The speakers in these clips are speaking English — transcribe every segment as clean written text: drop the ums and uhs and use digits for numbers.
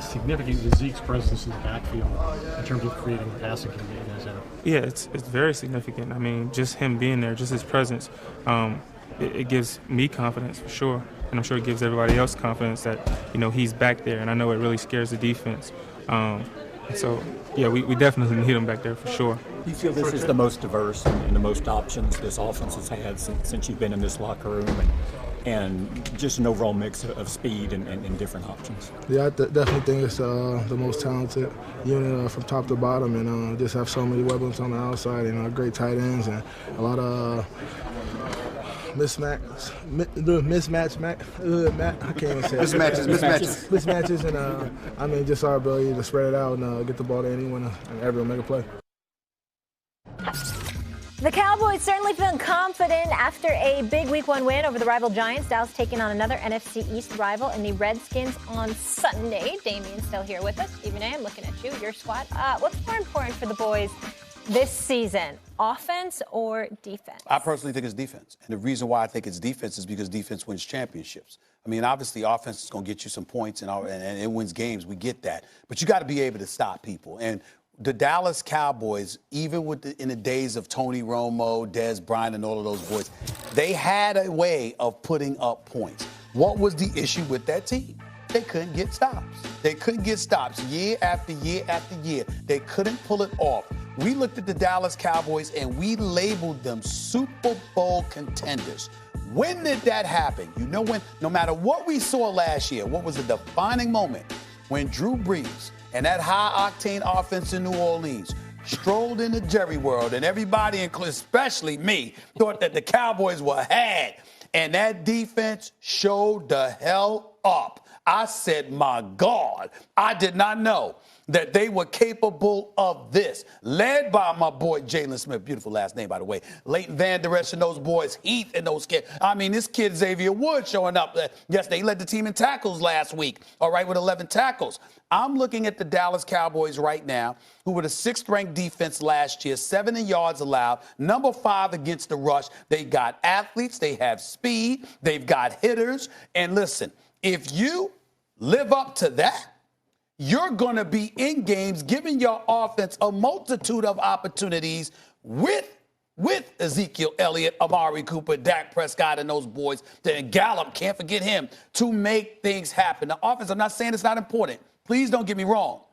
significant is Zeke's presence in the backfield in terms of creating the passing game that you guys have? Yeah, it's very significant. I mean, just him being there, just his presence, it gives me confidence for sure. And I'm sure it gives everybody else confidence that, he's back there. And I know it really scares the defense. So, yeah, we definitely need him back there for sure. Do you feel this is the most diverse and the most options this offense has had since you've been in this locker room and just an overall mix of speed and different options? Yeah, I definitely think it's the most talented unit from top to bottom, and just have so many weapons on the outside, great tight ends and a lot of mismatches, and just our ability to spread it out and get the ball to anyone and everyone make a play. The Cowboys certainly feeling confident after a big Week 1 win over the rival Giants. Dallas taking on another NFC East rival in the Redskins on Sunday. Damian's still here with us. Stephen A., I'm looking at you, your squad. What's more important for the boys this season, offense or defense? I personally think it's defense. And the reason why I think it's defense is because defense wins championships. I mean, obviously, offense is going to get you some points and it wins games. We get that. But you got to be able to stop people. And the Dallas Cowboys, even in the days of Tony Romo, Dez Bryant, and all of those boys, they had a way of putting up points. What was the issue with that team? They couldn't get stops. They couldn't get stops year after year after year. They couldn't pull it off. We looked at the Dallas Cowboys and we labeled them Super Bowl contenders. When did that happen? When, no matter what we saw last year, what was the defining moment? When Drew Brees and that high-octane offense in New Orleans strolled into Jerry World, and everybody, especially me, thought that the Cowboys were had. And that defense showed the hell up. I said, my God, I did not know that they were capable of this. Led by my boy Jalen Smith, beautiful last name, by the way. Leighton Van Der Esch and those boys, Heath and those kids. I mean, this kid Xavier Wood showing up. Yesterday, he led the team in tackles last week, all right, with 11 tackles. I'm looking at the Dallas Cowboys right now, who were the 6th-ranked defense last year, 7 in yards allowed, number 5 against the rush. They got athletes, they have speed, they've got hitters. And listen, if you live up to that, you're going to be in games giving your offense a multitude of opportunities with Ezekiel Elliott, Amari Cooper, Dak Prescott, and those boys. Then Gallup, can't forget him, to make things happen. The offense, I'm not saying it's not important. Please don't get me wrong.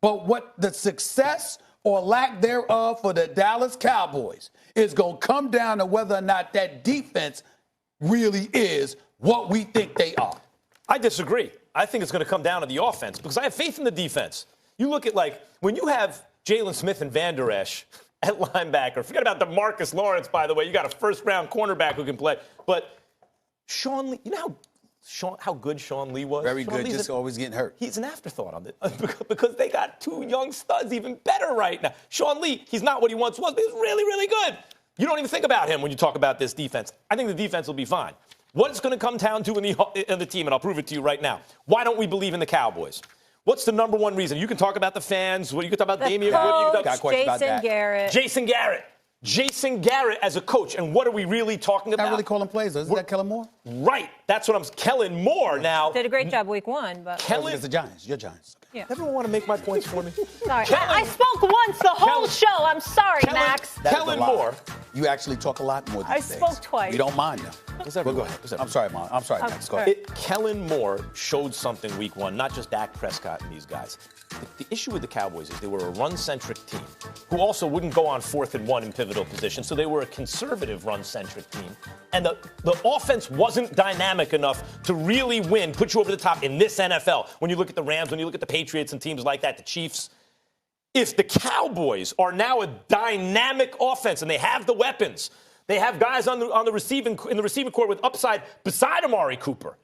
But what the success or lack thereof for the Dallas Cowboys is going to come down to whether or not that defense really is what we think they are. I disagree. I think it's going to come down to the offense because I have faith in the defense. You look at, when you have Jalen Smith and Van Der Esch at linebacker, forget about DeMarcus Lawrence, by the way. You got a first-round cornerback who can play. But Sean Lee, you know how good Sean Lee was? Very Sean good, Lee's just always getting hurt. He's an afterthought on this because they got 2 young studs even better right now. Sean Lee, he's not what he once was, but he's really, really good. You don't even think about him when you talk about this defense. I think the defense will be fine. What it's going to come down to in the team, and I'll prove it to you right now. Why don't we believe in the Cowboys? What's the number one reason? You can talk about the fans. You can talk about Damian Wood. Jason Garrett as a coach. And what are we really talking about? Not really calling plays. Isn't that Kellen Moore? Right. That's what I'm. Kellen Moore now. Did a great job Week 1, but It's the Giants. Your Giants. Yeah. Everyone want to make my points for me? Sorry, I spoke once the whole show. I'm sorry, Max. Kellen Moore. You actually talk a lot more these days. I spoke twice. You don't mind, though. Well, go ahead. I'm sorry, Mom. I'm sorry, Max. Go ahead. Kellen Moore showed something Week 1, not just Dak Prescott and these guys. The issue with the Cowboys is they were a run-centric team who also wouldn't go on 4th and 1 in pivotal positions, so they were a conservative run-centric team. And the offense wasn't dynamic enough to really win, put you over the top in this NFL. When you look at the Rams, when you look at the Patriots and teams like that, the Chiefs. If the Cowboys are now a dynamic offense and they have the weapons, they have guys in the receiving corps with upside beside Amari Cooper.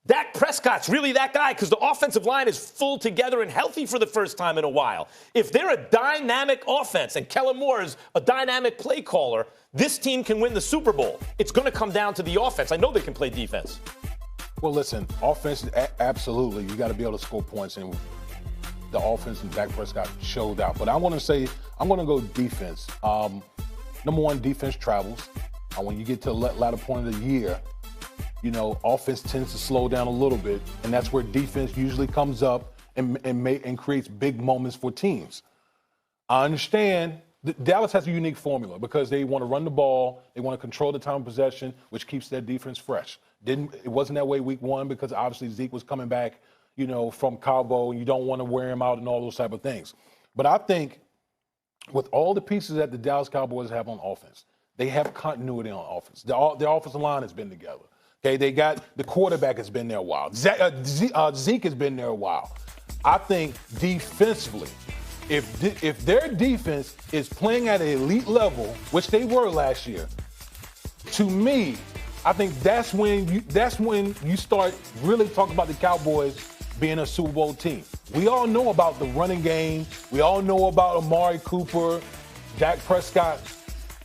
Dak Prescott's really that guy because the offensive line is full together and healthy for the first time in a while. If they're a dynamic offense and Kellen Moore is a dynamic play caller, this team can win the Super Bowl. It's going to come down to the offense. I know they can play defense. Well, listen, offense, absolutely. You got to be able to score points, and the offense and Dak Prescott showed out. But I want to say, I'm going to go defense. Number one, defense travels. When you get to the latter point of the year, offense tends to slow down a little bit, and that's where defense usually comes up and creates big moments for teams. I understand Dallas has a unique formula because they want to run the ball, they want to control the time of possession, which keeps their defense fresh. It wasn't that way week one because obviously Zeke was coming back, from Cabo, and you don't want to wear him out and all those type of things. But I think with all the pieces that the Dallas Cowboys have on offense, they have continuity on offense. Their offensive line has been together. Okay, they got the quarterback has been there a while. Zeke has been there a while. I think defensively, if their defense is playing at an elite level, which they were last year, to me, I think that's when you start really talking about the Cowboys being a Super Bowl team. We all know about the running game. We all know about Amari Cooper, Dak Prescott.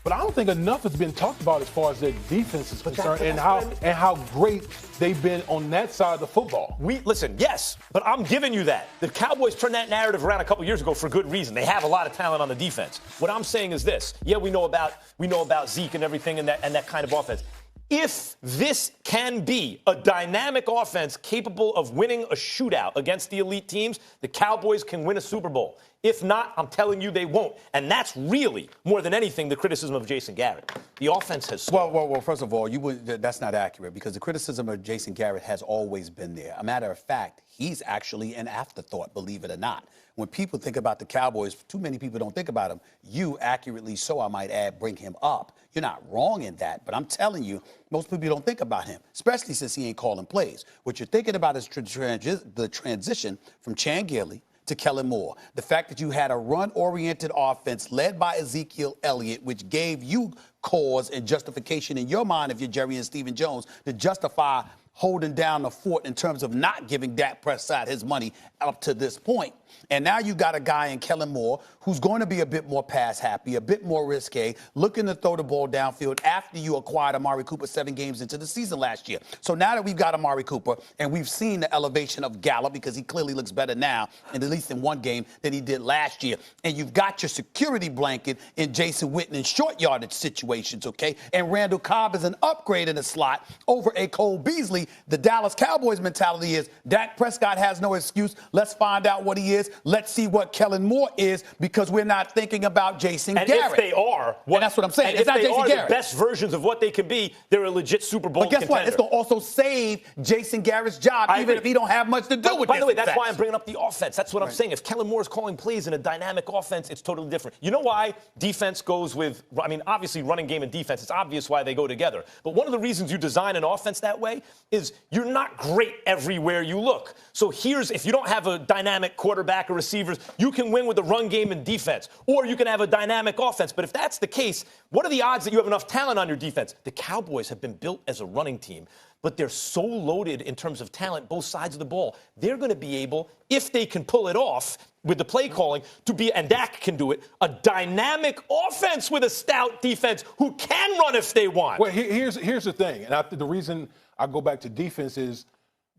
But I don't think enough has been talked about as far as their defense is concerned and how great they've been on that side of the football. Listen, yes, but I'm giving you that. The Cowboys turned that narrative around a couple years ago for good reason. They have a lot of talent on the defense. What I'm saying is this. Yeah, we know about Zeke and everything and that kind of offense. If this can be a dynamic offense capable of winning a shootout against the elite teams, the Cowboys can win a Super Bowl. If not, I'm telling you they won't. And that's really, more than anything, the criticism of Jason Garrett. The offense has stalled. Well, first of all, that's not accurate because the criticism of Jason Garrett has always been there. A matter of fact, he's actually an afterthought, believe it or not. When people think about the Cowboys, too many people don't think about him. You accurately so, I might add, bring him up. You're not wrong in that, but I'm telling you, most people don't think about him, especially since he ain't calling plays. What you're thinking about is the transition from Chan Gailey to Kellen Moore. The fact that you had a run-oriented offense led by Ezekiel Elliott, which gave you cause and justification in your mind, if you're Jerry and Stephen Jones, to justify holding down the fort in terms of not giving Dak Prescott his money up to this point. And now you got a guy in Kellen Moore who's going to be a bit more pass happy, a bit more risque, looking to throw the ball downfield after you acquired Amari Cooper 7 games into the season last year. So now that we've got Amari Cooper and we've seen the elevation of Gallup because he clearly looks better now, and at least in one game, than he did last year. And you've got your security blanket in Jason Witten in short yardage situations, okay? And Randall Cobb is an upgrade in the slot over a Cole Beasley. The Dallas Cowboys mentality is Dak Prescott has no excuse. Let's find out what he is. Let's see what Kellen Moore is because we're not thinking about Jason Garrett. And if they are, and that's what I'm saying. And it's not if they Jason are Garrett. The best versions of what they can be, they're a legit Super Bowl contender. But guess what? It's going to also save Jason Garrett's job, even if he don't have much to do with it. By the way, that's why I'm bringing up the offense. That's what I'm saying. If Kellen Moore is calling plays in a dynamic offense, it's totally different. You know why defense goes with, obviously running game and defense, it's obvious why they go together. But one of the reasons you design an offense that way is you're not great everywhere you look. So if you don't have a dynamic quarterback or receivers, you can win with the run game and defense. Or you can have a dynamic offense. But if that's the case, what are the odds that you have enough talent on your defense? The Cowboys have been built as a running team, but they're so loaded in terms of talent, both sides of the ball. They're going to be able, if they can pull it off with the play calling, to be, and Dak can do it, a dynamic offense with a stout defense who can run if they want. Well, here's the thing, and the reason I go back to defense is,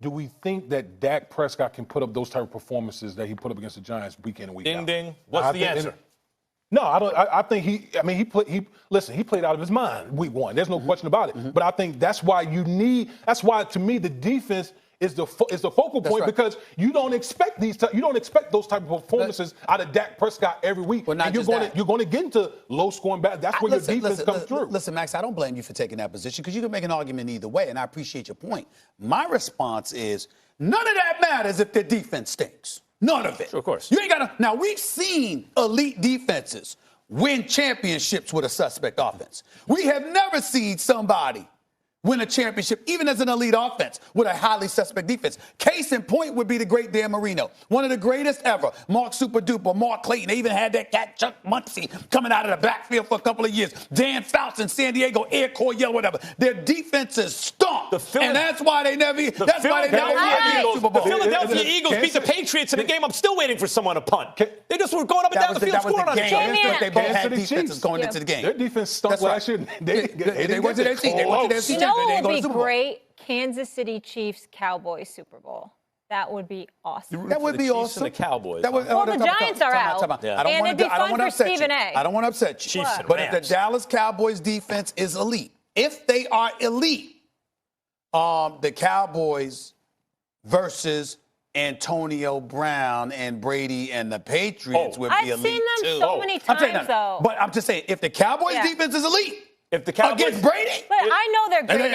do we think that Dak Prescott can put up those type of performances that he put up against the Giants week in and week out? Ding, ding. What's the answer? No, I don't. I think he played out of his mind week one. There's no question about it. Mm-hmm. But I think that's why to me, the defense is the focal point because you don't expect those type of performances out of Dak Prescott every week. Well, and you're going to get into low scoring battles. That's where your defense comes through. Listen, Max, I don't blame you for taking that position because you can make an argument either way, and I appreciate your point. My response is none of that matters if the defense stinks. None of it. Sure, of course. You ain't got to. Now, we've seen elite defenses win championships with a suspect offense. We have never seen somebody win a championship, even as an elite offense, with a highly suspect defense. Case in point would be the great Dan Marino, one of the greatest ever. Mark Super Duper, Mark Clayton. They even had that cat Chuck Muncie coming out of the backfield for a couple of years. Dan Fouts in San Diego, Air Corps Yell, whatever. Their defenses stunk, and that's why they never. That's why they never won the Super Bowl. The Philadelphia Eagles beat the Patriots in a game. I'm still waiting for someone to punt. They just were going up and down the field, scoring on each other. They both had defenses going into the game. Their defense stunk last year. They went to their seat. They went to their seat. What would be great? Kansas City Chiefs Cowboys Super Bowl. That would be awesome. That would be awesome. The Cowboys. Well, the Giants are out. And it'd be fun for Stephen A. I don't want to upset you. But if the Dallas Cowboys defense is elite, if they are elite, the Cowboys versus Antonio Brown and Brady and the Patriots would be I've elite seen them too. so many I'm saying times, that. though. But I'm just saying, if the Cowboys Yeah. defense is elite If the Cowboys against Brady, But I know they're great.